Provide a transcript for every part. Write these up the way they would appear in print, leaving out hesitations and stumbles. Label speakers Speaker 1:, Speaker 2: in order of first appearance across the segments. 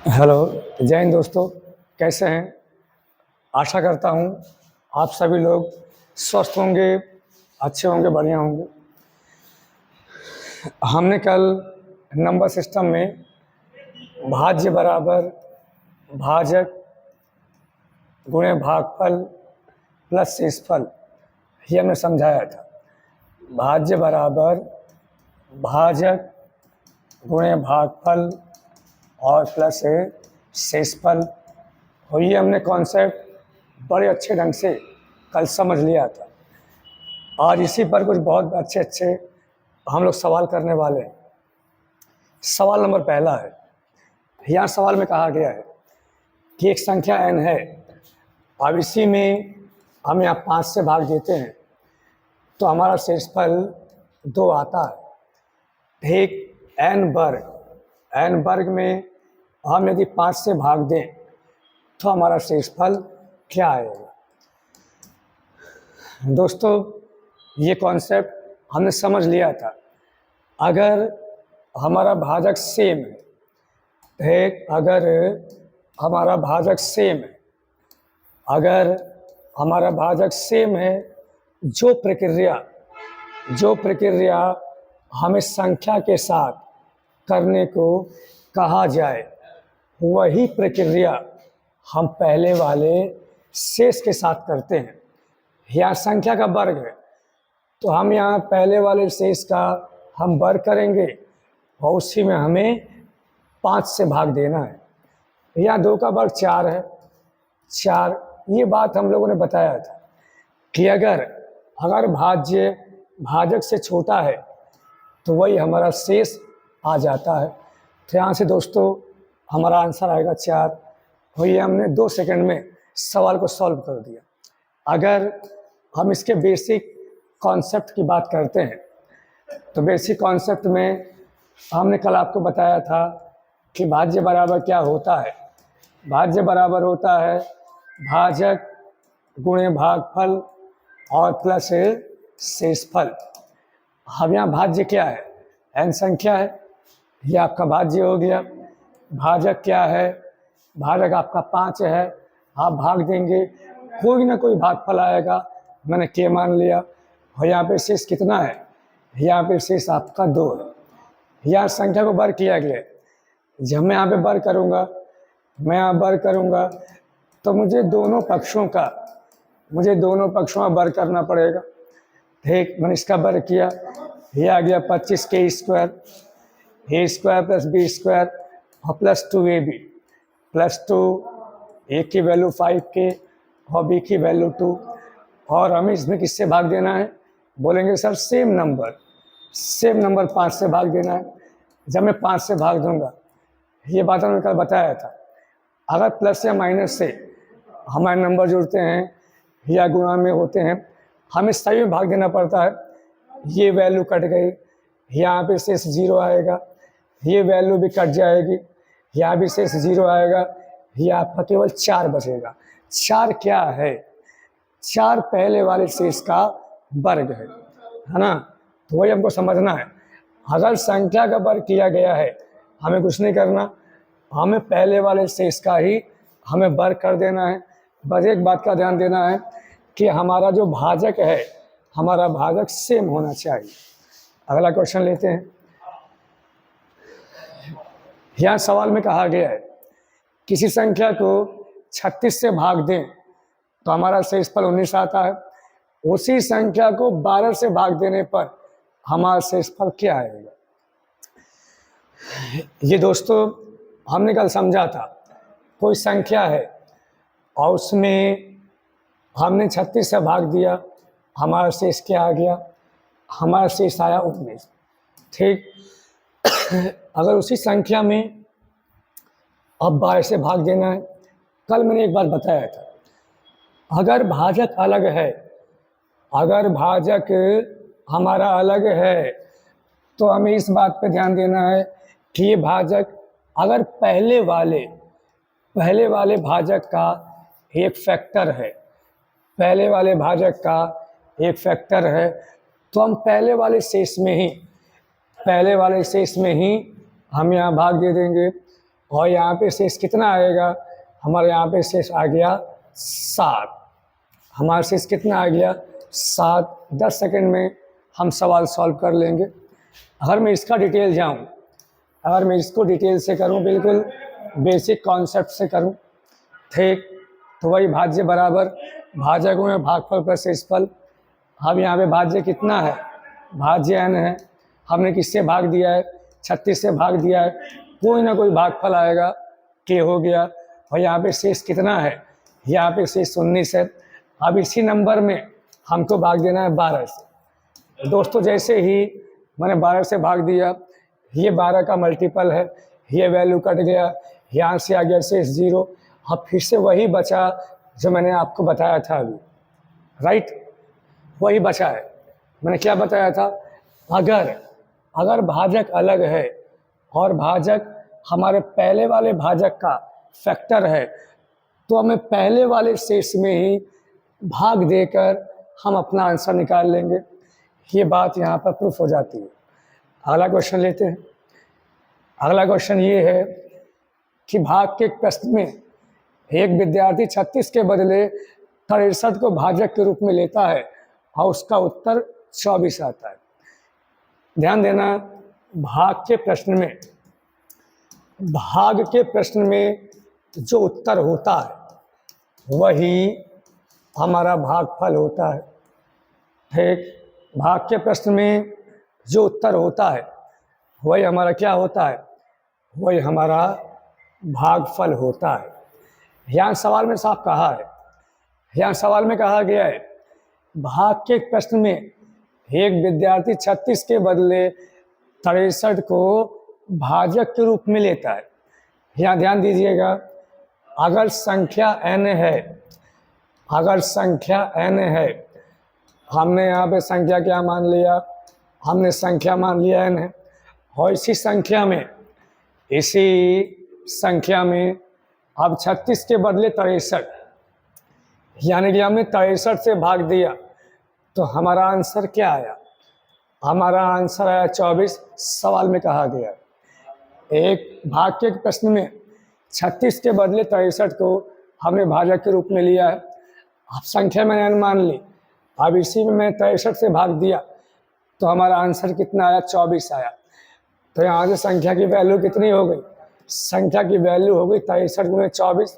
Speaker 1: Hello, जय हिंद दोस्तों। कैसे हैं? आशा करता हूँ आप सभी लोग स्वस्थ होंगे, अच्छे होंगे, बढ़िया होंगे। हमने कल नंबर सिस्टम में भाज्य बराबर भाजक गुणे भागफल प्लस शेषफल ये हमने समझाया था। भाज्य बराबर भाजक गुणे भागफल और प्लस शेषफल, और ये हमने कॉन्सेप्ट बड़े अच्छे ढंग से कल समझ लिया था। आज इसी पर कुछ बहुत अच्छे अच्छे हम लोग सवाल करने वाले हैं। सवाल नंबर पहला है, यहाँ सवाल में कहा गया है कि एक संख्या n है, अब इसी में हम यहाँ 5 से भाग देते हैं तो हमारा शेषफल 2 आता है। एक n वर्ग में हम यदि 5 से भाग दें तो हमारा शेषफल क्या आएगा? दोस्तों, ये कॉन्सेप्ट हमने समझ लिया था। अगर हमारा भाजक सेम है, अगर हमारा भाजक सेम है, जो प्रक्रिया हमें संख्या के साथ करने को कहा जाए, वही प्रक्रिया हम पहले वाले शेष के साथ करते हैं। यहाँ संख्या का वर्ग है तो हम यहाँ पहले वाले शेष का हम वर्ग करेंगे और उसी में हमें 5 से भाग देना है। यहाँ 2 का वर्ग 4 है। 4, ये बात हम लोगों ने बताया था कि अगर भाज्य भाजक से छोटा है तो वही हमारा शेष आ जाता है। तो यहाँ से दोस्तों हमारा आंसर आएगा 4, और ये हमने 2 सेकंड में सवाल को सॉल्व कर दिया। अगर हम इसके बेसिक कॉन्सेप्ट की बात करते हैं तो बेसिक कॉन्सेप्ट में हमने कल आपको बताया था कि भाज्य बराबर क्या होता है। भाज्य बराबर होता है भाजक गुणे भागफल और प्लस शेषफल। अब यहाँ भाज्य क्या है? n संख्या है, ये आपका भाज्य हो गया। भाजक क्या है? भाजक आपका 5 है। आप भाग देंगे, कोई ना कोई भागफल आएगा, मैंने k मान लिया। और यहाँ पे शेष कितना है? यहाँ पे शेष आपका 2 है। यहाँ संख्या को वर्ग किया गया है। जब मैं यहाँ पे वर्ग करूँगा तो मुझे दोनों पक्षों का वर्ग करना पड़ेगा। ठीक, मैंने इसका वर्ग किया, ये आ गया 25k square, a square plus b square और प्लस 2ab प्लस 2, a की वैल्यू 5k और b की वैल्यू 2। और हमें इसमें किससे भाग देना है? बोलेंगे सर सेम नंबर 5 से भाग देना है। जब मैं 5 से भाग दूंगा, ये बात हमने कल बताया था, अगर प्लस या माइनस से हमारे नंबर जुड़ते हैं या गुणा में होते हैं, हमें सही में भाग देना पड़ता है। ये वैल्यू कट गई, यहाँ पे शेष 0 आएगा, ये वैल्यू भी कट जाएगी, यहाँ भी शेष 0 आएगा, ये आपका केवल 4 बचेगा। 4 क्या है? 4 पहले वाले शेष का वर्ग है ना? तो वही हमको समझना है। अगर संख्या का वर्ग किया गया है, हमें कुछ नहीं करना, हमें पहले वाले शेष का ही हमें वर्ग कर देना है। बस एक बात का ध्यान देना है कि हमारा जो भाजक है, हमारा भाजक सेम होना चाहिए। अगला क्वेश्चन लेते हैं। यहाँ सवाल में कहा गया है किसी संख्या को 36 से भाग दें तो हमारा शेषफल 19 आता है। उसी संख्या को 12 से भाग देने पर हमारा शेषफल क्या आएगा? ये दोस्तों हमने कल समझा था, कोई संख्या है और उसमें हमने 36 से भाग दिया, हमारा शेष क्या आ गया? हमारा शेष आया 19। ठीक, अगर उसी संख्या में अब 12 से भाग देना है, कल मैंने एक बात बताया था, अगर भाजक अलग है, अगर भाजक हमारा अलग है तो हमें इस बात पे ध्यान देना है कि ये भाजक अगर पहले वाले भाजक का एक फैक्टर है, पहले वाले भाजक का एक फैक्टर है, तो हम पहले वाले शेष में ही हम यहाँ भाग दे देंगे और यहाँ पे शेष कितना आएगा, हमारे यहाँ पे शेष आ गया 7। हमारा शेष कितना आ गया 7। 10 सेकंड में हम सवाल सॉल्व कर लेंगे। अगर मैं इसका डिटेल जाऊँ, अगर मैं इसको डिटेल से करूँ, बिल्कुल बेसिक कॉन्सेप्ट से करूँ, ठीक, तो वही भाज्य बराबर भाजक में भागफल प्लस शेषफल। अब यहाँ पे भाज्य कितना है, भाज्य n है, हमने किससे भाग दिया है, 36 से भाग दिया है, कोई ना कोई भागफल आएगा, k हो गया। और यहाँ पे शेष कितना है, यहाँ पे शेष 19 है। अब इसी नंबर में हमको भाग देना है 12 से। दोस्तों जैसे ही मैंने 12 से भाग दिया, ये 12 का मल्टीपल है, ये वैल्यू कट गया, यहाँ से आ गया शेष 0। अब फिर से वही बचा जो मैंने आपको बताया था अभी, राइट, वही बचा है। मैंने क्या बताया था, अगर भाजक अलग है और भाजक हमारे पहले वाले भाजक का फैक्टर है, तो हमें पहले वाले शेष में ही भाग देकर हम अपना आंसर निकाल लेंगे। ये बात यहाँ पर प्रूफ हो जाती है। अगला क्वेश्चन लेते हैं। अगला क्वेश्चन ये है कि भाग के प्रश्न में एक विद्यार्थी 36 के बदले 63 को भाजक के रूप में लेता है और उसका उत्तर 24 आता है। ध्यान देना, भाग के प्रश्न में जो उत्तर होता है वही हमारा भागफल होता है। ठीक, भाग के प्रश्न में जो उत्तर होता है वही हमारा क्या होता है, वही हमारा भागफल होता है। यहाँ सवाल में साफ कहा है, यहाँ सवाल में कहा गया है भाग के प्रश्न में एक विद्यार्थी 36 के बदले 63 को भाजक के रूप में लेता है। यहाँ ध्यान दीजिएगा, अगर संख्या n है, अगर संख्या n है, हमने यहाँ पे संख्या क्या मान लिया, हमने संख्या मान लिया n है, और इसी संख्या में अब 36 के बदले 63, यानी कि हमने 63 से भाग दिया, तो हमारा आंसर क्या आया, हमारा आंसर आया 24। सवाल में कहा गया एक भाग के प्रश्न में 36 के बदले 63 को हमने भाजक के रूप में लिया है। अब संख्या मैंने n मान ली, अब इसी में मैं 63 से भाग दिया, तो हमारा आंसर कितना आया, 24 आया। तो यहाँ से संख्या की वैल्यू कितनी हो गई, संख्या की वैल्यू हो गई 63 गुणे 24,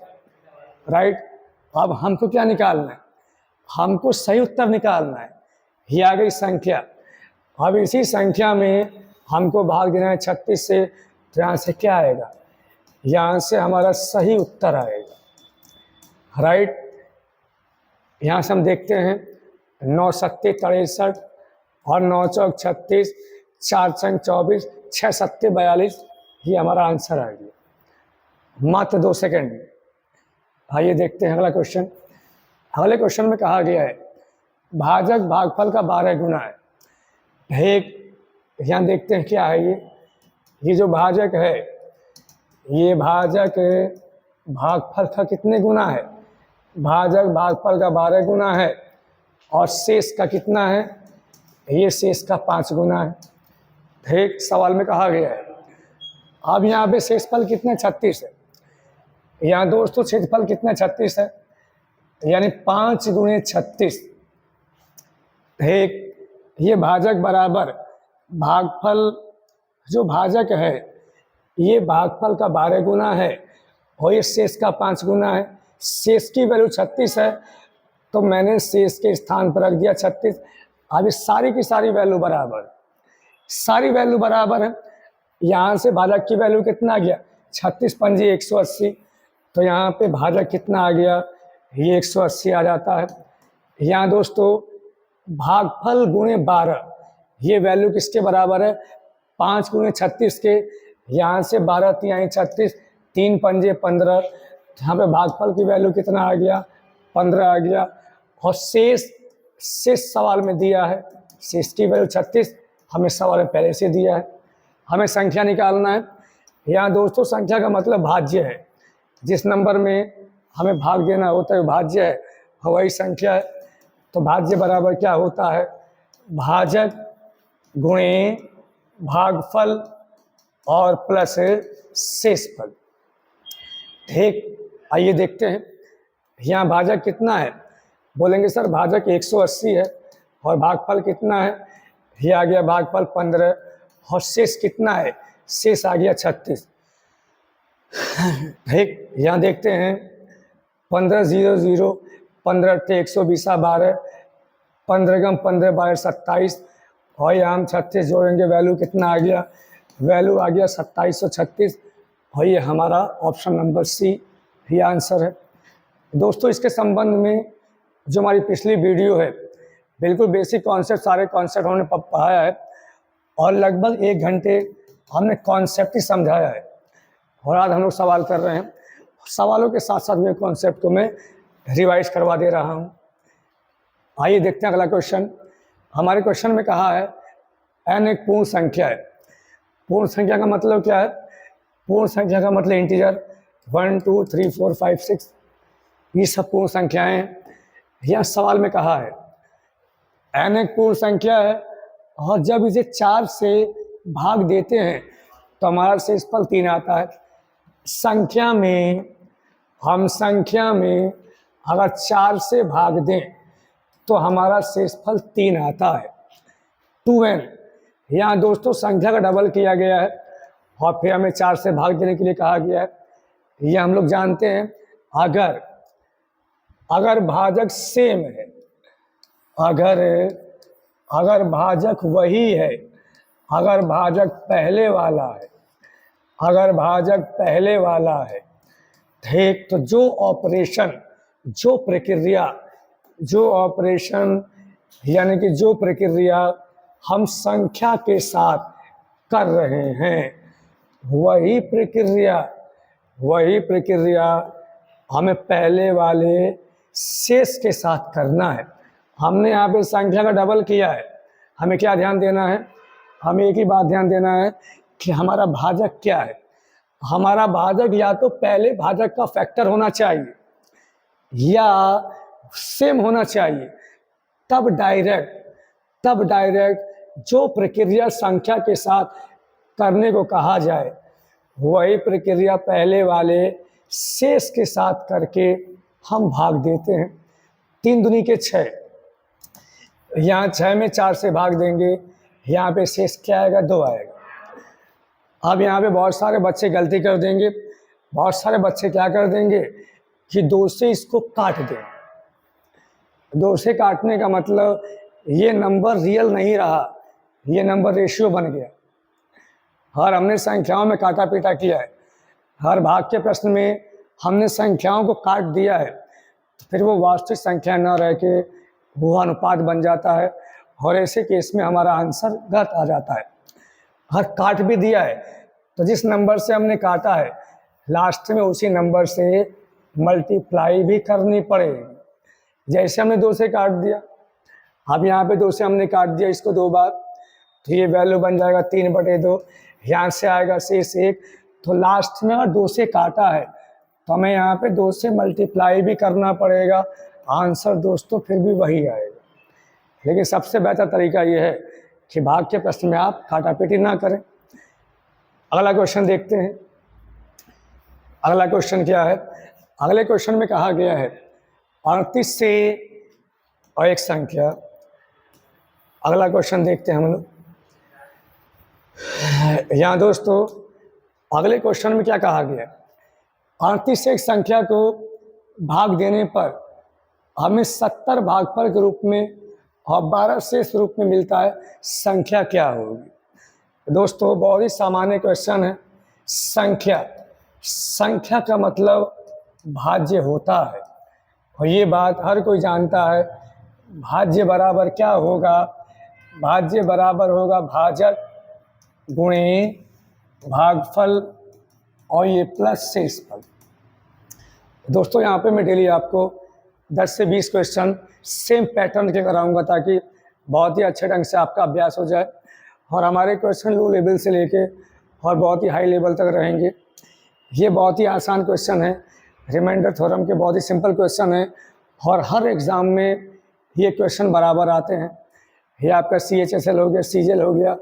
Speaker 1: राइट। अब हमको क्या निकालना है, हमको सही उत्तर निकालना है। ये आ गई संख्या। अब इसी संख्या में हमको भाग देना है 36 से, तो यहाँ से क्या आएगा, यहाँ से हमारा सही उत्तर आएगा, राइट। यहाँ से हम देखते हैं 9 सत्ते 63 और 9 चौक 36, 4 संग 24, 6 सत्ते 42, ये हमारा आंसर आ गया मात्र 2 सेकंड में। आइए देखते हैं अगला क्वेश्चन। अगले क्वेश्चन में कहा गया है भाजक भागफल का 12 गुना है। एक यहाँ देखते हैं क्या है, ये जो भाजक है, ये भाजक भागफल का कितने गुना है, भाजक भागफल का 12 गुना है, और शेष का कितना है, ये शेष का 5 गुना है। ठीक, सवाल में कहा गया है। अब यहाँ पे शेषफल कितना 36 है, यहाँ दोस्तों क्षेत्रफल कितना 36 है, यानी 5 गुणे 36। ठीक, ये भाजक बराबर भागफल, जो भाजक है ये भागफल का 12 गुना है और ये शेष का 5 गुना है। शेष की वैल्यू 36 है, तो मैंने शेष के स्थान पर रख दिया 36। अब इस सारी की सारी वैल्यू बराबर, सारी वैल्यू बराबर है। यहाँ से भाजक की वैल्यू कितना आ गया, 36 पंजी 180, तो यहाँ पे भाजक कितना आ गया, ये 180 आ जाता है। यहाँ दोस्तों भागफल गुणे 12, ये वैल्यू किसके बराबर है, 5 गुणे 36 के। यहाँ से 12 तिहाई 36, 3 पंजे 15, यहाँ पे भागफल की वैल्यू कितना आ गया, 15 आ गया। और शेष सवाल में दिया है, शेष की वैल्यू 36 हमें सवाल में पहले से दिया है। हमें संख्या निकालना है। यहाँ दोस्तों संख्या का मतलब भाज्य है, जिस नंबर में हमें भाग देना होता है भाज्य है, वही संख्या है। तो भाज्य बराबर क्या होता है, भाजक गुणे भागफल और प्लस शेषफल। ठीक, आइए देखते हैं यहाँ भाजक कितना है। बोलेंगे सर भाजक 180 है और भागफल कितना है, ये आ गया भागफल 15 और शेष कितना है, शेष आ गया 36। ठीक, यहाँ देखते हैं 15 0 0 15 120 12 15 गम 15 12 27 और यहाँ हम 36 जोड़ेंगे, वैल्यू कितना आ गया, वैल्यू आ गया 2736 और ये हमारा ऑप्शन नंबर सी ये आंसर है। दोस्तों इसके संबंध में जो हमारी पिछली वीडियो है, बिल्कुल बेसिक कॉन्सेप्ट, सारे कॉन्सेप्ट हमने पढ़ाया है और लगभग 1 घंटे हमने कॉन्सेप्ट ही समझाया है और आज हम लोग सवाल कर रहे हैं। सवालों के साथ साथ में कॉन्सेप्ट को मैं रिवाइज करवा दे रहा हूँ। आइए देखते हैं अगला क्वेश्चन। हमारे क्वेश्चन में कहा है n एक पूर्ण संख्या है। पूर्ण संख्या का मतलब क्या है, पूर्ण संख्या का मतलब इंटीजर 1 2 3 4 5 6 ये सब पूर्ण संख्याएं हैं। यह सवाल में कहा है n एक पूर्ण संख्या है और जब इसे 4 से भाग देते हैं तो हमारा शेषफल 3 आता है। संख्या में अगर 4 से भाग दें तो हमारा शेषफल 3 आता है। 2n, यहाँ दोस्तों संख्या का डबल किया गया है और फिर हमें 4 से भाग देने के लिए कहा गया है। ये हम लोग जानते हैं अगर भाजक सेम है, अगर भाजक वही है, अगर भाजक पहले वाला है, अगर भाजक पहले वाला है, ठीक, तो जो ऑपरेशन यानी कि जो प्रक्रिया हम संख्या के साथ कर रहे हैं वही प्रक्रिया हमें पहले वाले शेष के साथ करना है। हमने यहाँ पे संख्या का डबल किया है, हमें क्या ध्यान देना है, हमें एक ही बात ध्यान देना है कि हमारा भाजक क्या है। हमारा भाजक या तो पहले भाजक का फैक्टर होना चाहिए या सेम होना चाहिए, तब डायरेक्ट जो प्रक्रिया संख्या के साथ करने को कहा जाए वही प्रक्रिया पहले वाले शेष के साथ करके हम भाग देते हैं। 3 दूनी के 6, यहाँ 6 में 4 से भाग देंगे, यहाँ पे शेष क्या आएगा, 2 आएगा। अब यहाँ पे बहुत सारे बच्चे गलती कर देंगे, बहुत सारे बच्चे क्या कर देंगे कि 2 से इसको काट दें। 2 से काटने का मतलब ये नंबर रियल नहीं रहा, ये नंबर रेशियो बन गया। हर हमने संख्याओं में काटा पीटा किया है, हर भाग के प्रश्न में हमने संख्याओं को काट दिया है, तो फिर वो वास्तविक संख्या न रह के वो अनुपात बन जाता है और ऐसे केस में हमारा आंसर गलत आ जाता है। हर काट भी दिया है तो जिस नंबर से हमने काटा है लास्ट में उसी नंबर से मल्टीप्लाई भी करनी पड़ेगी। जैसे हमने 2 से काट दिया, अब यहाँ पे 2 से हमने काट दिया इसको 2 बार, तो ये वैल्यू बन जाएगा 3/2। यहाँ से आएगा शेष 1, तो लास्ट में अगर 2 से काटा है तो हमें यहाँ पे 2 से मल्टीप्लाई भी करना पड़ेगा। आंसर दोस्तों फिर भी वही आएगा, लेकिन सबसे बेहतर तरीका ये है कि भाग के प्रश्न में आप काटापीटी ना करें। अगला क्वेश्चन देखते हैं। अगला क्वेश्चन क्या है, अगले क्वेश्चन में कहा गया है 38 से और एक संख्या। अगला क्वेश्चन देखते हैं हम लोग। यहाँ दोस्तों अगले क्वेश्चन में क्या कहा गया, 38 से एक संख्या को भाग देने पर हमें 70 भागफल के रूप में और 12 शेष रूप में मिलता है, संख्या क्या होगी। दोस्तों बहुत ही सामान्य क्वेश्चन है। संख्या का मतलब भाज्य होता है और ये बात हर कोई जानता है। भाज्य बराबर क्या होगा, भाज्य बराबर होगा भाजक गुणे भागफल और ये प्लस शेषफल। दोस्तों यहाँ पे मैं डेली आपको 10 से 20 क्वेश्चन सेम पैटर्न के कराऊंगा ताकि बहुत ही अच्छे ढंग से आपका अभ्यास हो जाए और हमारे क्वेश्चन लो लेवल से लेके और बहुत ही हाई लेवल तक रहेंगे। ये बहुत ही आसान क्वेश्चन है, रिमाइंडर थ्योरम के बहुत ही सिंपल क्वेश्चन है और हर एग्ज़ाम में ये क्वेश्चन बराबर आते हैं। ये आपका CHSL हो गया, CGL हो गया,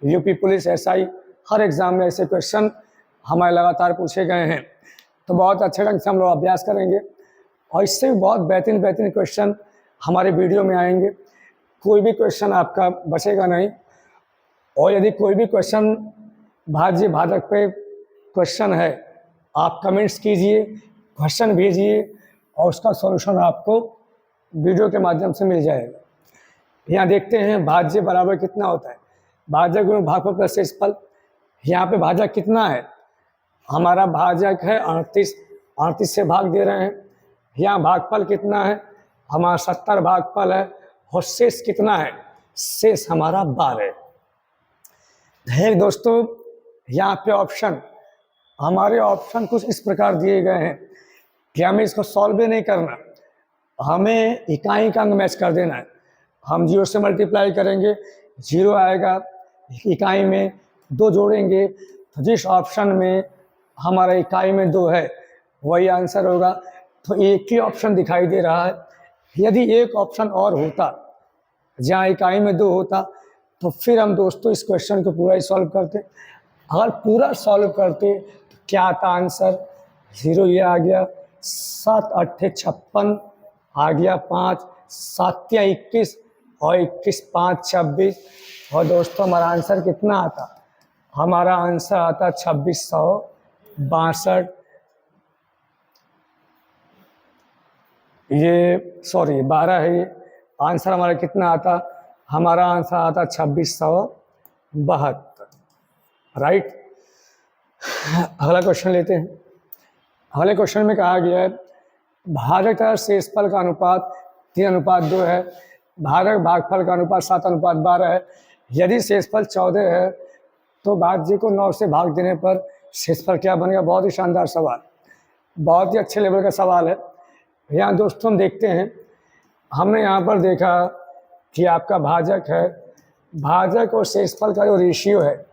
Speaker 1: UP पुलिस SI, हर एग्ज़ाम में ऐसे क्वेश्चन हमारे लगातार पूछे गए हैं। तो बहुत अच्छे ढंग से हम लोग अभ्यास करेंगे और इससे भी बहुत बेहतरीन बेहतरीन क्वेश्चन हमारे वीडियो में आएंगे। कोई भी क्वेश्चन आपका बचेगा नहीं। और यदि कोई भी क्वेश्चन भाज्य भाजक पे क्वेश्चन है, आप कमेंट्स कीजिए, क्वेश्चन भेजिए और उसका सॉल्यूशन आपको वीडियो के माध्यम से मिल जाएगा। यहाँ देखते हैं भाज्य बराबर कितना होता है, भाजक गुणन भागफल प्लस शेषफल। यहाँ पे भाजक कितना है, हमारा भाजक है 38, 38 से भाग दे रहे हैं। यहाँ भागफल कितना है, हमारा 70 भागफल है। और शेष कितना है, शेष हमारा 12 है। दोस्तों यहाँ पे ऑप्शन, हमारे ऑप्शन कुछ इस प्रकार दिए गए हैं कि हमें इसको सॉल्व भी नहीं करना, हमें इकाई का अंक मैच कर देना है। हम 0 से मल्टीप्लाई करेंगे, 0 आएगा, इकाई में 2 जोड़ेंगे तो जिस ऑप्शन में हमारा इकाई में 2 है वही आंसर होगा। तो एक ही ऑप्शन दिखाई दे रहा है। यदि एक ऑप्शन और होता जहाँ इकाई में 2 होता तो फिर हम दोस्तों इस क्वेश्चन को पूरा ही सॉल्व करते। अगर पूरा सॉल्व करते तो क्या आता आंसर, 0 ये आ गया, 7 8 56 आ गया, 5 7 21 और 21 5 26। और दोस्तों हमारा आंसर कितना आता, हमारा आंसर आता 2662। ये सॉरी 12 है, ये आंसर हमारा कितना आता, हमारा आंसर आता 2672। राइट। अगला क्वेश्चन लेते हैं। अगले क्वेश्चन में कहा गया है भाजक तथा शेषफल का अनुपात 3:2 है, भाजक भागफल का अनुपात 7:12 है। यदि शेषफल 14 है तो भाज्य को 9 से भाग देने पर शेषफल क्या बनेगा। बहुत ही शानदार सवाल, बहुत ही अच्छे लेवल का सवाल है। यहाँ दोस्तों हम देखते हैं, हमने यहाँ पर देखा कि आपका भाजक है, भाजक और शेषफल का जो रेशियो है,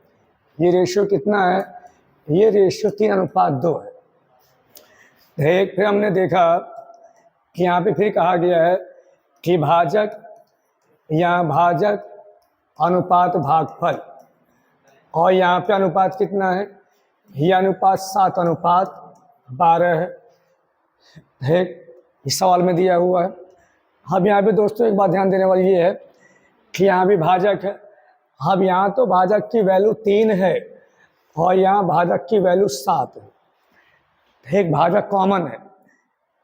Speaker 1: ये रेशियो कितना है, ये रेशियो 3:2 है। फिर हमने देखा कि यहाँ पे फिर कहा गया है कि भाजक, यहाँ भाजक अनुपात भागफल, और यहाँ पे अनुपात कितना है, ये अनुपात 7:12 है। इस सवाल में दिया हुआ है। अब यहाँ पे दोस्तों एक बात ध्यान देने वाली ये है कि यहाँ भी भाजक है। अब यहाँ तो भाजक की वैल्यू 3 है और यहाँ भाजक की वैल्यू 7 है। एक भाजक कॉमन है,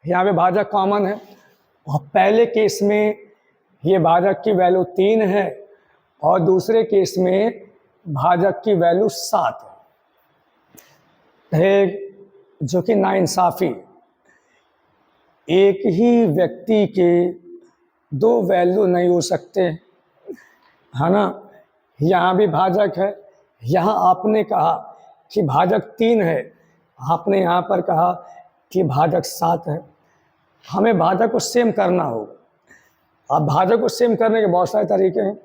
Speaker 1: यहाँ पे भाजक कॉमन है और पहले केस में ये भाजक की वैल्यू 3 है और दूसरे केस में भाजक की वैल्यू 7 है। जो कि नाइंसाफ़ी, एक ही व्यक्ति के 2 वैल्यू नहीं हो सकते, है ना। यहाँ भी भाजक है, यहाँ आपने कहा कि भाजक 3 है, आपने यहाँ पर कहा कि भाजक 7 है। हमें भाजक को सेम करना होगा। अब भाजक को सेम करने के बहुत सारे तरीके हैं,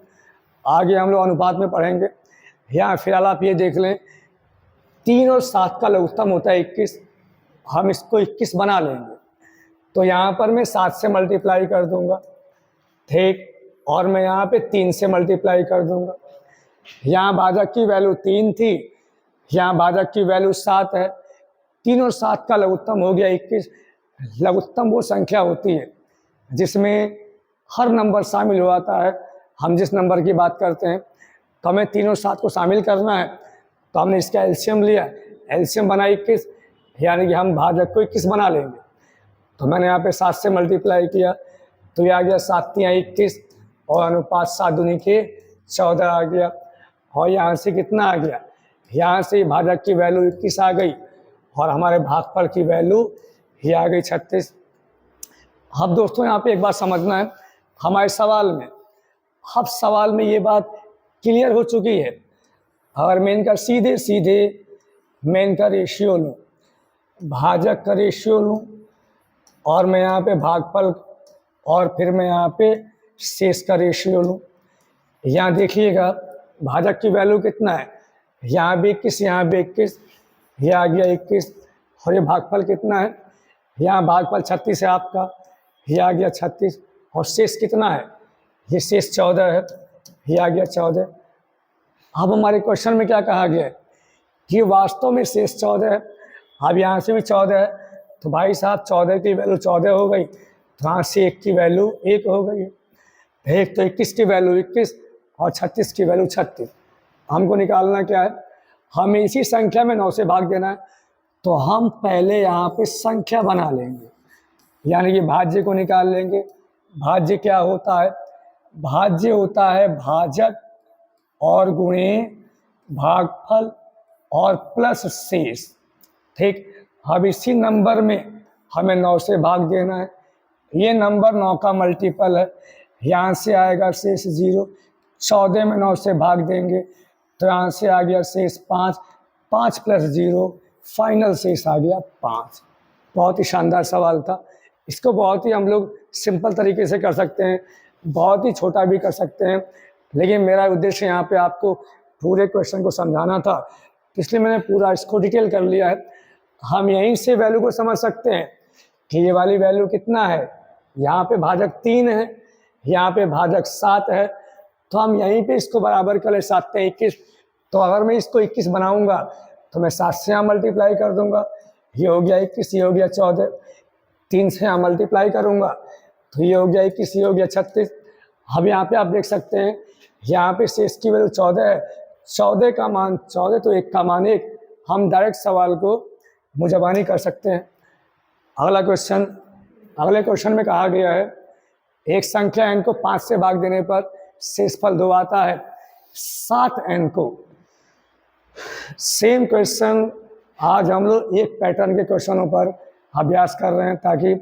Speaker 1: आगे हम लोग अनुपात में पढ़ेंगे। यहाँ फिलहाल आप ये देख लें, 3 और 7 का लघुत्तम होता है 21, हम इसको 21 बना लेंगे। तो यहाँ पर मैं 7 से मल्टीप्लाई कर दूंगा, ठीक, और मैं यहाँ पे 3 से मल्टीप्लाई कर दूंगा। यहाँ भाजक की वैल्यू 3 थी, यहाँ भाजक की वैल्यू 7 है। 3 और 7 का लघुत्तम हो गया 21। लघुत्तम वो संख्या होती है जिसमें हर नंबर शामिल हो जाता है। हम जिस नंबर की बात करते हैं तो हमें 3 और 7 को शामिल करना है, तो हमने इसका एलसीएम लिया, एलसीएम बना 21, यानी कि हम भाजक को 21 बना लेंगे। तो मैंने यहाँ पे 7 से मल्टीप्लाई किया तो ये आ गया 7 × 21 और अनुपात 7 दूनी के 14 आ गया। और यहाँ से कितना आ गया, यहाँ से भाजक की वैल्यू 21 आ गई और हमारे भागफल की वैल्यू ये आ गई 36। अब दोस्तों यहाँ पे एक बात समझना है, हमारे सवाल में, अब सवाल में ये बात क्लियर हो चुकी है। अगर मैं इनका सीधे सीधे मैं इनका रेशियो लूँ, भाजक का रेशियो लूँ और मैं यहाँ पे भागफल और फिर मैं यहाँ पे शेष का रेशियो लूँ, यहाँ देखिएगा भाजक की वैल्यू कितना है, यहाँ भी 21, यहाँ भी 21, ये आ गया 21। और ये भागफल कितना है, यहाँ भागफल 36 है आपका, ये आ गया 36। और शेष कितना है, ये शेष 14 है, ये आ गया 14। अब हमारे क्वेश्चन में क्या कहा गया है कि वास्तव में शेष 14 है। अब यहाँ से भी 14 है, तो भाई साहब 14 की वैल्यू 14 हो गई, तो यहाँ से 1 की वैल्यू 1 हो गई। एक तो 21 की वैल्यू 21 और 36 की वैल्यू 36। हमको निकालना क्या है, हमें इसी संख्या में 9 से भाग देना है। तो हम पहले यहाँ पे संख्या बना लेंगे, यानी कि भाज्य को निकाल लेंगे। भाज्य क्या होता है, भाज्य होता है भाजक और गुणे भागफल और प्लस शेष। ठीक, अब इसी नंबर में हमें 9 से भाग देना है। ये नंबर 9 का मल्टीपल है, यहाँ से आएगा शेष 0। 14 में 9 से भाग देंगे तो यहाँ से आ गया शेष 5, 5 प्लस 0, फाइनल शेष आ गया 5। बहुत ही शानदार सवाल था। इसको बहुत ही हम लोग सिंपल तरीके से कर सकते हैं, बहुत ही छोटा भी कर सकते हैं, लेकिन मेरा उद्देश्य यहाँ पे आपको पूरे क्वेश्चन को समझाना था, इसलिए मैंने पूरा इसको डिटेल कर लिया है। हम यहीं से वैल्यू को समझ सकते हैं कि ये वाली वैल्यू कितना है। यहाँ पे भाजक 3 है, यहाँ पे भाजक 7 है, तो हम यहीं पे इसको बराबर कर ले 7 पे 21। तो अगर मैं इसको 21 बनाऊंगा तो मैं 7 से यहाँ मल्टीप्लाई कर दूंगा, ये हो गया 21, ये हो गया 14। 3 से यहाँ मल्टीप्लाई करूंगा तो ये हो गया 21, ये हो गया 36। अब यहाँ पे आप देख सकते हैं, यहाँ पे शेष की वैल्यू 14 है, 14 का मान 14, तो 1 का मान 1। हम डायरेक्ट सवाल को मुजबानी कर सकते हैं। अगले क्वेश्चन में कहा गया है, एक संख्या n को 5 से भाग देने पर शेषफल 2 आता है, 7n को। सेम क्वेश्चन आज हम लोग एक पैटर्न के क्वेश्चनों पर अभ्यास कर रहे हैं, ताकि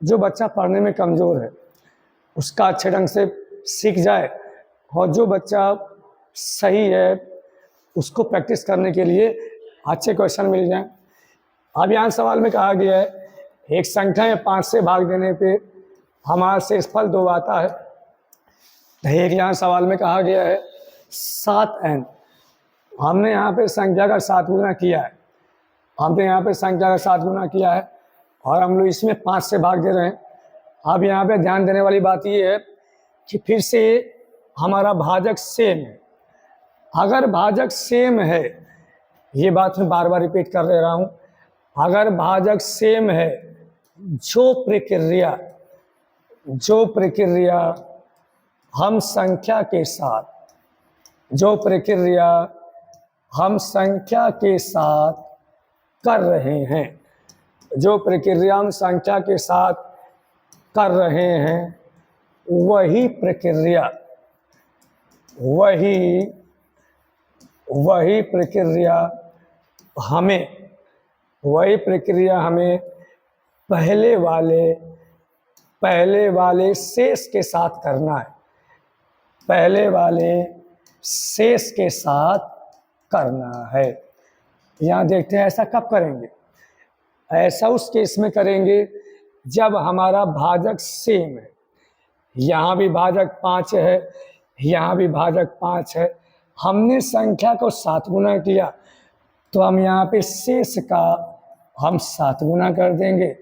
Speaker 1: जो बच्चा पढ़ने में कमज़ोर है उसका अच्छे ढंग से सीख जाए, और जो बच्चा सही है उसको प्रैक्टिस करने के लिए अच्छे क्वेश्चन मिल जाएं। अब यहाँ सवाल में कहा गया है, एक संख्या में 5 से भाग देने पे हमारा शेषफल 2 आता है। एक यहाँ सवाल में कहा गया है 7n। हमने यहाँ पे संख्या का 7 गुना किया है, हमने यहाँ पे संख्या का 7 गुना किया है और हम लोग इसमें 5 से भाग दे रहे हैं। अब यहाँ पे ध्यान देने वाली बात ये है कि फिर से हमारा भाजक सेम है। अगर भाजक सेम है, ये बात मैं बार बार रिपीट कर रहा हूँ, अगर भाजक सेम है, जो प्रक्रिया हम संख्या के साथ कर रहे हैं, जो प्रक्रिया हम संख्या के साथ कर रहे हैं, वही प्रक्रिया हमें पहले वाले शेष के साथ करना है, पहले वाले शेष के साथ करना है। यहाँ देखते हैं ऐसा कब करेंगे। ऐसा उस केस में करेंगे जब हमारा भाजक सेम है, यहाँ भी भाजक 5 है, यहाँ भी भाजक 5 है, हमने संख्या को 7 गुना किया, तो हम यहाँ पे शेष का हम 7 गुना कर देंगे,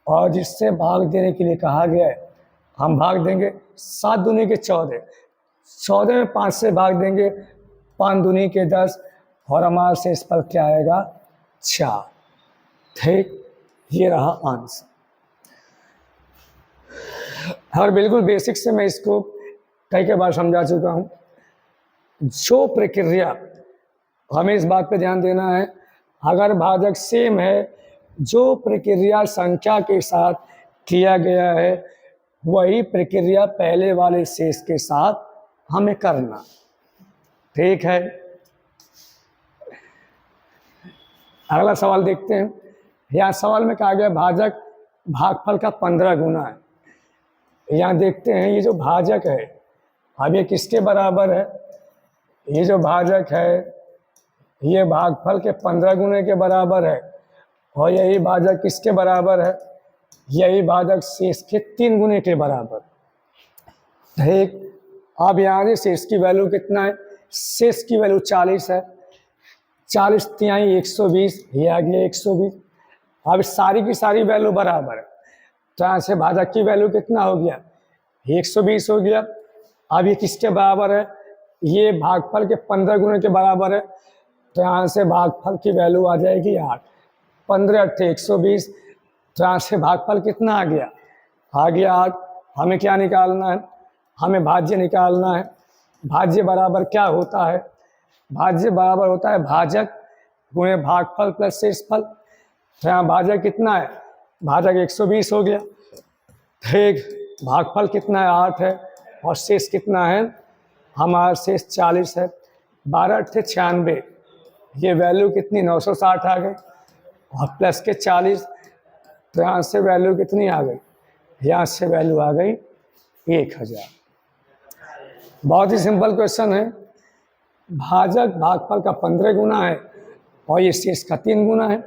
Speaker 1: और जिससे भाग देने के लिए कहा गया है हम भाग देंगे। 7 दूनी के 14, 14 में 5 से भाग देंगे, 5 दूनी के 10, और हमारा शेषफल क्या आएगा 4। ठीक, ये रहा आंसर। और बिल्कुल बेसिक से मैं इसको कई बार समझा चुका हूँ। जो प्रक्रिया, हमें इस बात पे ध्यान देना है, अगर भाजक सेम है, जो प्रक्रिया संख्या के साथ किया गया है, वही प्रक्रिया पहले वाले शेष के साथ हमें करना। ठीक है, अगला सवाल देखते हैं। यहाँ सवाल में कहा गया भाजक भागफल का 15 गुना है। यहाँ देखते हैं ये जो भाजक है, अब ये किसके बराबर है? ये जो भाजक है ये भागफल के 15 गुने के बराबर है, और यही भाजक किसके बराबर है? यही भाजक शेष के 3 गुने के बराबर। ठीक, अब यहाँ से शेष की वैल्यू कितना है? शेष की वैल्यू 40 है, 40 तिहाई 120, ये आ गया 120। अब सारी की सारी वैल्यू बराबर है, तो यहाँ से भाजक की वैल्यू कितना हो गया? 120 हो गया। अब ये किसके बराबर है? ये भागफल के 15 गुने के बराबर है, तो यहाँ से भागफल की वैल्यू आ जाएगी 8। 15 अट्ठे 120, तो यहाँ से भागफल कितना आ गया? आ गया 8। हमें क्या निकालना है? हमें भाज्य निकालना है। भाज्य बराबर क्या होता है? भाज्य बराबर होता है भाजक गुणे भागफल प्लस शेषफल। तो यहाँ भाजक कितना है? भाजक 120 हो गया। ठीक, भागफल कितना है? 8 है। और शेष कितना है? हमारा शेष 40 है। 12 अट्ठे 96, ये वैल्यू कितनी? 960 आ गई। और प्लस के 40, तो यहाँ से वैल्यू कितनी आ गई? यहाँ से वैल्यू आ गई 1000। बहुत ही सिंपल क्वेश्चन है। भाजक भागफल का 15 गुना है और ये शेष का 3 गुना है।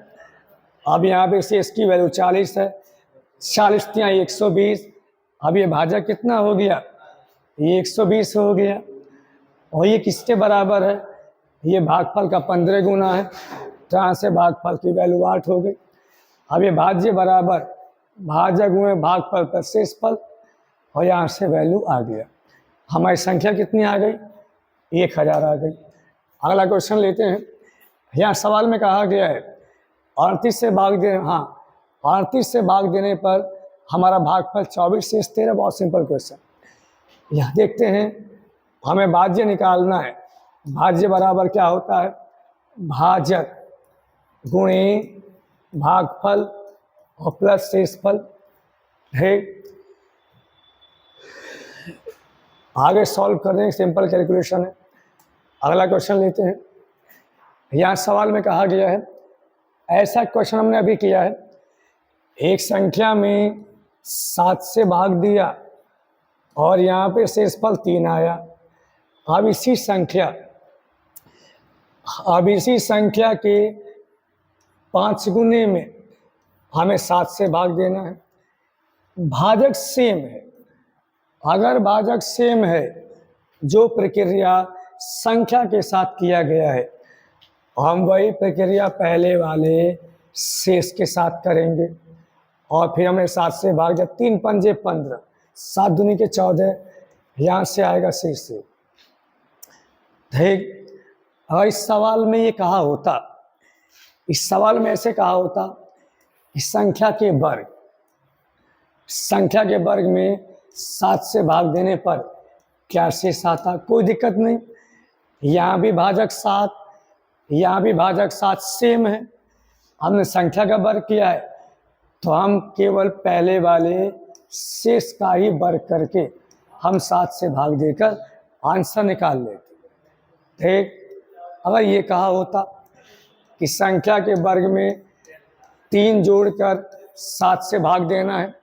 Speaker 1: अब यहाँ पे शेष की वैल्यू 40 है। 40 यहाँ 120। अब ये भाजक कितना हो गया? ये 120 हो गया। और ये किसके बराबर है? ये भागफल का 15 गुना है। तो यहाँ से भागफल की वैल्यू 8 हो गई। अब ये भाज्य बराबर भाजक गुणे भागफल प्लस शेषफल, और यहाँ से वैल्यू आ गया। हमारी संख्या कितनी आ गई? 1000 आ गई। अगला क्वेश्चन लेते हैं। यहाँ सवाल में कहा गया है 38 से भाग देने, हाँ 38 से भाग देने पर हमारा भागफल 24 शेष 13। बहुत सिंपल क्वेश्चन। यहाँ देखते हैं, हमें भाज्य निकालना है। भाज्य बराबर क्या होता है? भाजक गुणे भागफल और प्लस शेषफल। ठीक, आगे सॉल्व करने की सिंपल कैलकुलेशन है। अगला क्वेश्चन लेते हैं। यहाँ सवाल में कहा गया है, ऐसा क्वेश्चन हमने अभी किया है, एक संख्या में 7 से भाग दिया और यहाँ पे शेषफल 3 आया। अब इसी संख्या के 5 गुने में हमें 7 से भाग देना है। भाजक सेम है। अगर भाजक सेम है, जो प्रक्रिया संख्या के साथ किया गया है, हम वही प्रक्रिया पहले वाले शेष के साथ करेंगे। और फिर हमें 7 से भाग दिया, 3 पंजे 15, 7 दूनी के 14, यहाँ से आएगा शेष से। ठीक, अगर इस सवाल में ये कहा होता, इस सवाल में ऐसे कहा होता कि संख्या के वर्ग में 7 से भाग देने पर क्या शेष आता? कोई दिक्कत नहीं। यहाँ भी भाजक 7, यहाँ भी भाजक 7 सेम है। हमने संख्या का वर्ग किया है, तो हम केवल पहले वाले शेष का ही वर्ग करके हम 7 से भाग देकर आंसर निकाल लेते। ठीक, अगर ये कहा होता कि संख्या के वर्ग में 3 जोड़कर 7 से भाग देना है,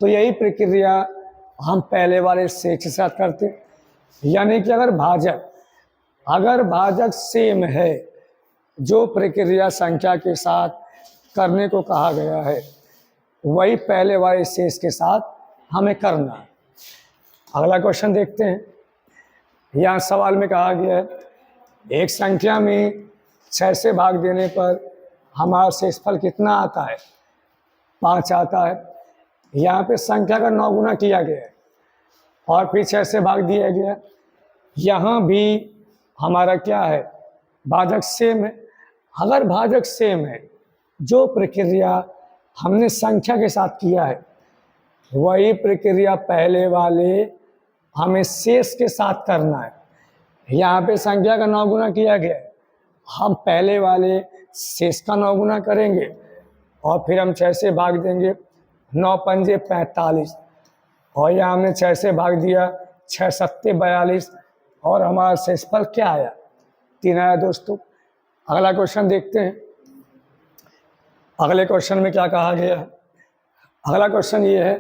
Speaker 1: तो यही प्रक्रिया हम पहले वाले शेष के साथ करते। यानी कि अगर भाजक सेम है, जो प्रक्रिया संख्या के साथ करने को कहा गया है, वही पहले वाले शेष के साथ हमें करना है। अगला क्वेश्चन देखते हैं। यहाँ सवाल में कहा गया है, एक संख्या में 6 से भाग देने पर हमारा शेषफल कितना आता है? 5 आता है। यहाँ पे संख्या का 9 गुना किया गया है और फिर 6 से भाग दिया गया। यहाँ भी हमारा क्या है? भाजक सेम है। अगर भाजक सेम है, जो प्रक्रिया हमने संख्या के साथ किया है, वही प्रक्रिया पहले वाले हमें शेष के साथ करना है। यहाँ पे संख्या का 9 गुना किया गया है, हम पहले वाले शेष का 9 गुना करेंगे और फिर हम 6 से भाग देंगे। 9 पंजे 45, और यहाँ हमने 6 से भाग दिया, 6 सत्ते 42, और हमारा शेषफल क्या आया? 3 आया दोस्तों। अगला क्वेश्चन देखते हैं। अगले क्वेश्चन में क्या कहा गया है? अगला क्वेश्चन ये है,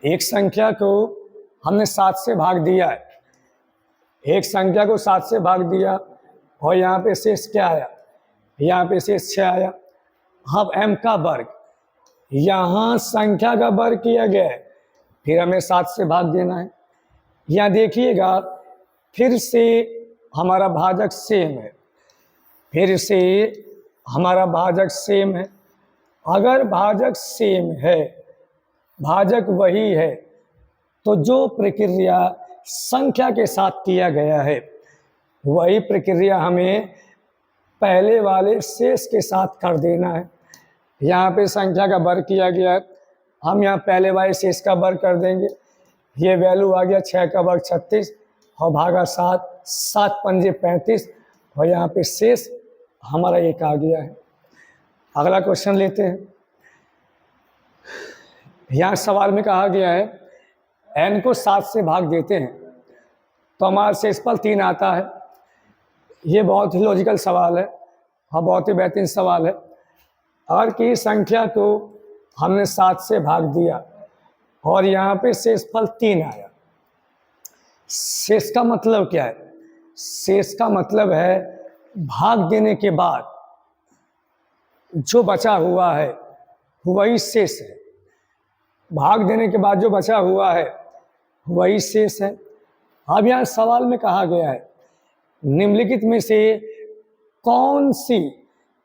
Speaker 1: एक संख्या को हमने 7 से भाग दिया है, एक संख्या को 7 से भाग दिया और यहाँ पे शेष क्या आया? यहाँ पे शेष 6 आया। अब m का वर्ग, यहाँ संख्या का वर्ग किया गया है, फिर हमें 7 से भाग देना है। यहाँ देखिएगा, फिर से हमारा भाजक सेम है, फिर से हमारा भाजक सेम है। अगर भाजक सेम है, भाजक वही है, तो जो प्रक्रिया संख्या के साथ किया गया है, वही प्रक्रिया हमें पहले वाले शेष के साथ कर देना है। यहाँ पे संख्या का वर्ग किया गया है, हम यहाँ पहले वाले शेष का वर्ग कर देंगे। ये वैल्यू आ गया 6 का वर्ग 36 और भागा 7, 7 पंजे 35 और यहाँ पे शेष हमारा 1 आ गया है। अगला क्वेश्चन लेते हैं। यहाँ सवाल में कहा गया है n को 7 से भाग देते हैं तो हमारा शेषफल 3 आता है। ये बहुत ही लॉजिकल सवाल है और बहुत ही बेहतरीन सवाल है। अगर किसी संख्या को हमने 7 से भाग दिया और यहाँ पे शेषफल 3 आया, शेष का मतलब क्या है? शेष का मतलब है भाग देने के बाद जो बचा हुआ है वही शेष है। भाग देने के बाद जो बचा हुआ है वही शेष है। अब यहाँ सवाल में कहा गया है निम्नलिखित में से कौन सी,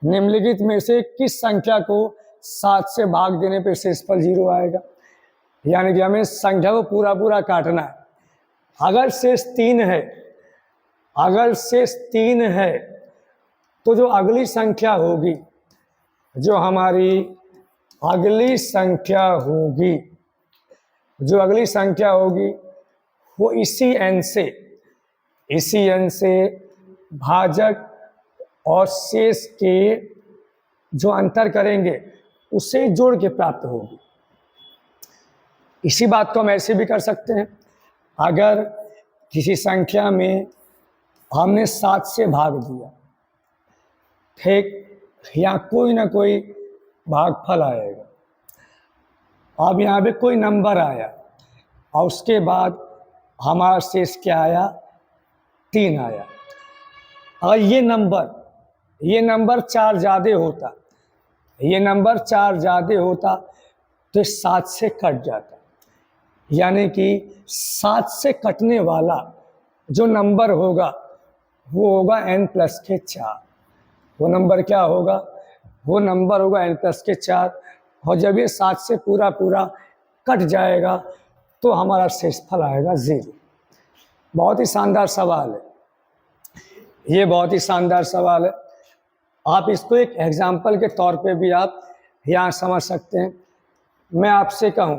Speaker 1: निम्नलिखित में से किस संख्या को 7 से भाग देने पर शेषफल 0 आएगा। यानी कि हमें संख्या को पूरा पूरा काटना है। अगर शेष 3 है, अगर शेष 3 है तो जो अगली संख्या होगी, जो हमारी अगली संख्या होगी, जो अगली संख्या होगी वो इसी n से भाजक और शेष के जो अंतर करेंगे उसे जोड़ के प्राप्त होगी। इसी बात को हम ऐसे भी कर सकते हैं, अगर किसी संख्या में हमने 7 से भाग दिया, ठीक, यहाँ कोई ना कोई भागफल आएगा। अब यहाँ पे कोई नंबर आया और उसके बाद हमारा शेष क्या आया? 3 आया। और ये नंबर 4 ज़्यादा होता, ये नंबर 4 ज़्यादा होता तो 7 से कट जाता। यानी कि 7 से कटने वाला जो नंबर होगा वो होगा n+4। वो नंबर क्या होगा? वो नंबर होगा n+4। और जब ये 7 से पूरा पूरा कट जाएगा तो हमारा शेषफल आएगा 0। बहुत ही शानदार सवाल है, ये बहुत ही शानदार सवाल है। आप इसको एक एग्जाम्पल के तौर पे भी आप यहाँ समझ सकते हैं। मैं आपसे कहूँ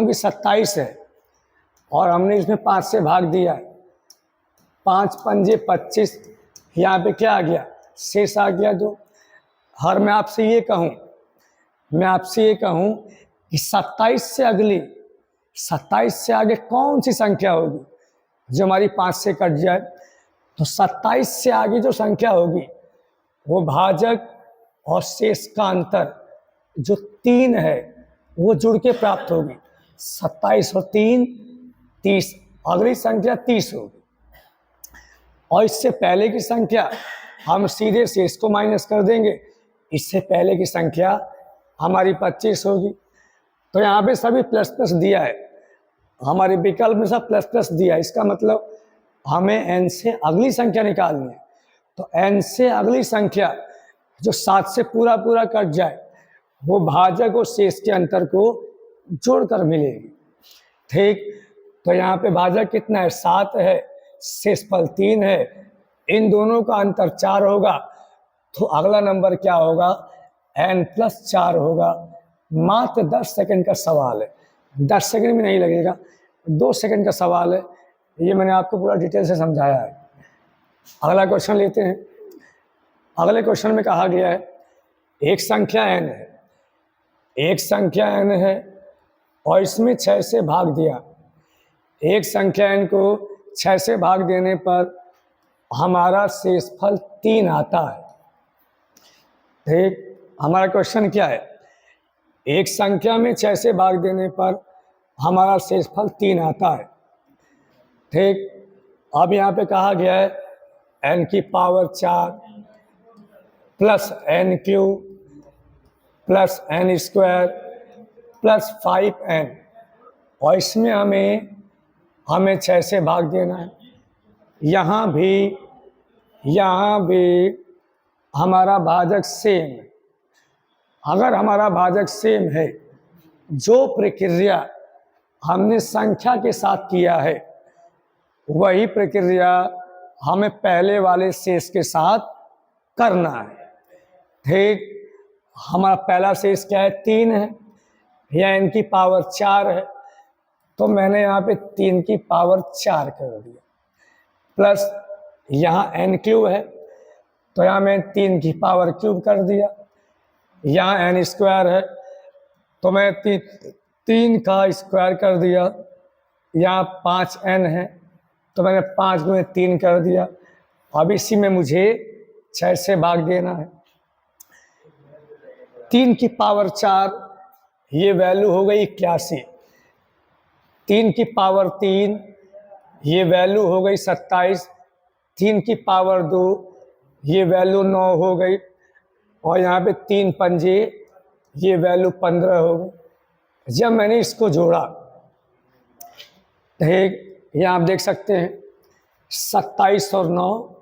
Speaker 1: कि 27 है और हमने इसमें 5 से भाग दिया है, 5 पंजे 25, यहाँ पे क्या आ गया? शेष आ गया 2। और मैं आपसे ये कहूँ कि 27 से आगे कौन सी संख्या होगी जो हमारी 5 से कट जाए? तो 27 से आगे जो संख्या होगी वो भाजक और शेष का अंतर जो 3 है वो जुड़ के प्राप्त होगी। 27 और 3 30, अगली संख्या 30 होगी। और इससे पहले की संख्या हम सीधे शेष को माइनस कर देंगे, इससे पहले की संख्या हमारी 25 होगी। तो यहाँ पे सभी प्लस प्लस दिया है, हमारे विकल्प में सब प्लस प्लस दिया है। इसका मतलब हमें n से अगली संख्या निकालनी है। तो n से अगली संख्या जो 7 से पूरा पूरा कट जाए वो भाजक और शेष के अंतर को जोड़कर मिलेगी। ठीक, तो यहाँ पे भाजक कितना है? 7 है, शेषफल 3 है, इन दोनों का अंतर 4 होगा। तो अगला नंबर क्या होगा? n+4 होगा। मात्र 10 सेकंड का सवाल है, 10 सेकंड भी नहीं लगेगा, 2 सेकंड का सवाल है। ये मैंने आपको पूरा डिटेल से समझाया है। अगला क्वेश्चन लेते हैं। अगले क्वेश्चन में कहा गया है एक संख्या n है, एक संख्या n है और इसमें 6 से भाग दिया। एक संख्या n को 6 से भाग देने पर हमारा शेषफल 3 आता है। ठीक, हमारा क्वेश्चन क्या है? एक संख्या में 6 से भाग देने पर हमारा शेषफल 3 आता है। ठीक, अब यहाँ पे कहा गया है n की power 4 plus n³ plus n² plus 5n, और इसमें हमें 6 से भाग देना है। यहाँ भी हमारा भाजक सेम है। अगर हमारा भाजक सेम है, जो प्रक्रिया हमने संख्या के साथ किया है वही प्रक्रिया हमें पहले वाले शेष के साथ करना है। ठीक, हमारा पहला शेष क्या है, 3 है, या n की पावर 4 है, तो मैंने यहाँ पे 3 की पावर 4 कर दिया, प्लस यहाँ n क्यूब है, तो यहाँ मैं 3 की पावर क्यूब कर दिया, यहाँ n स्क्वायर है, तो मैं 3 का स्क्वायर कर दिया, यहाँ 5n है, तो मैंने 5 गुणे 3 कर दिया। अब इसी में मुझे 6 से भाग देना है। 3 की पावर 4, ये वैल्यू हो गई 81। 3 की पावर 3, ये वैल्यू हो गई 27। 3 की पावर 2, ये वैल्यू 9 हो गई, और यहाँ पे 3 पंजे, ये वैल्यू 15 हो गई। जब मैंने इसको जोड़ा, यहाँ आप देख सकते हैं 27 और 9,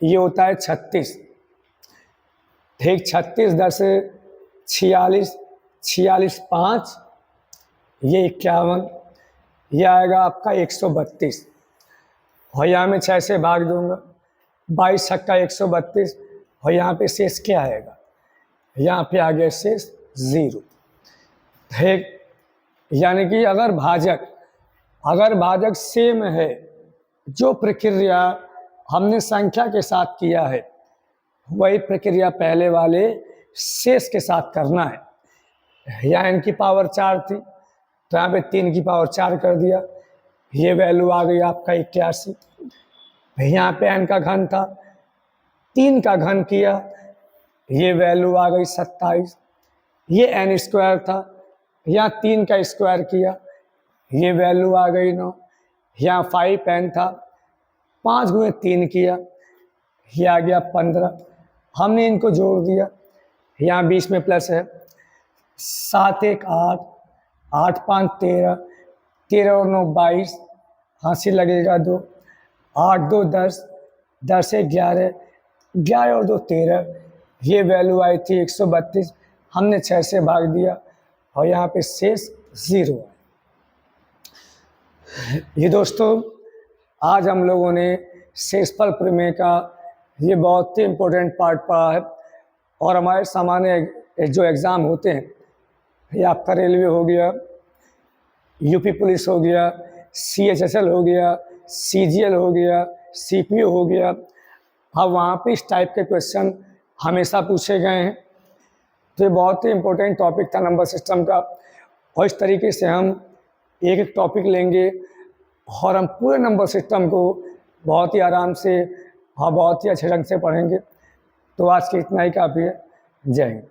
Speaker 1: ये होता है 36। ठीक, 36 10 46, 46 5, ये 51, ये आएगा आपका 132, और यहाँ में 6 से भाग दूंगा, 22 छक्का 132, और यहाँ पे शेष क्या आएगा, यहाँ पे आ गया शेष 0। ठीक, यानी कि अगर भाजक सेम है, जो प्रक्रिया हमने संख्या के साथ किया है वही प्रक्रिया पहले वाले शेष के साथ करना है। यहाँ n की पावर 4 थी, तो यहाँ पे 3 की पावर 4 कर दिया, ये वैल्यू आ गई आपका 81। यहाँ पे n का घन था, 3 का घन किया, ये वैल्यू आ गई 27। ये n स्क्वायर था, यहाँ 3 का स्क्वायर किया, ये वैल्यू आ गई 9। यहाँ 5n था, 5 गुणे 3 किया, ये आ गया 15। हमने इनको जोड़ दिया, यहाँ 20 में प्लस है, 7 1 8, 8 5 13, 13 और 9 22, हासिल लगेगा 2, 8 2 10, 10 1 11, 11 और 2 13, ये वैल्यू आई थी 132। हमने 6 से भाग दिया, और यहाँ पे शेष 0 है। ये दोस्तों, आज हम लोगों ने शेषफल प्रमेय का ये बहुत ही इम्पोर्टेंट पार्ट पढ़ा है, और हमारे सामान्य जो एग्ज़ाम होते हैं, ये आपका रेलवे हो गया, यूपी पुलिस हो गया, CHSL हो गया, CGL हो गया, CPO हो गया, अब वहाँ पे इस टाइप के क्वेश्चन हमेशा पूछे गए हैं। तो ये बहुत ही इम्पोर्टेंट टॉपिक था नंबर सिस्टम का, और इस तरीके से हम एक एक टॉपिक लेंगे और हम पूरे नंबर सिस्टम को बहुत ही आराम से और बहुत ही अच्छे ढंग से पढ़ेंगे। तो आज के इतना ही काफ़ी है। जय हिंद।